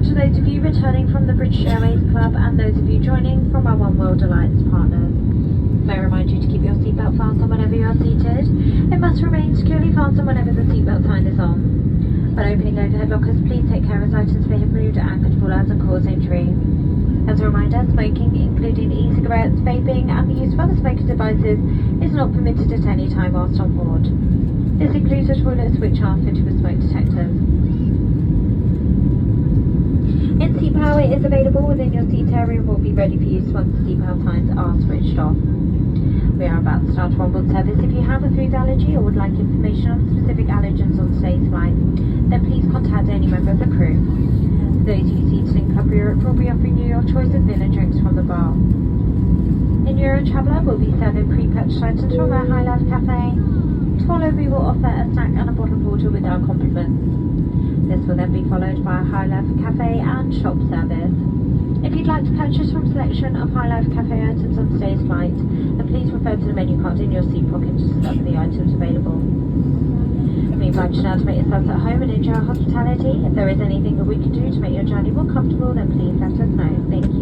to those of you returning from the British Airways Club and those of you joining from our One World Alliance partners. May I remind you to keep your seatbelt fastened whenever you are seated. It must remain securely fastened whenever the seatbelt sign is on. When opening overhead lockers, please take care as items may have moved and could fall out and cause injury. As a reminder, smoking, including e-cigarettes, vaping and the use of other smoking devices is not permitted at any time whilst on board. This includes the toilets which are fitted with smoke detectors. In-seat power is available within your seat area and will be ready for use once the seatbelt signs are switched off. We are about to start our onboard service. If you have a food allergy or would like information on specific allergens on today's flight, then please contact any member of the crew. For those of you seated in Club Europe, we'll be offering you your choice of meal and drinks from the bar. In Euro Traveller, we'll be serving pre-purchased items from our High Life Cafe. To follow, we will offer a snack and a bottle of water with our compliments. This will then be followed by a High Life Cafe and shop service. If you'd like to purchase from a selection of High Life Cafe items on today's flight, then please refer to the menu card in your seat pocket to discover the items available. We invite you now to make yourselves at home and enjoy our hospitality. If there is anything that we can do to make your journey more comfortable, then please let us know. Thank you.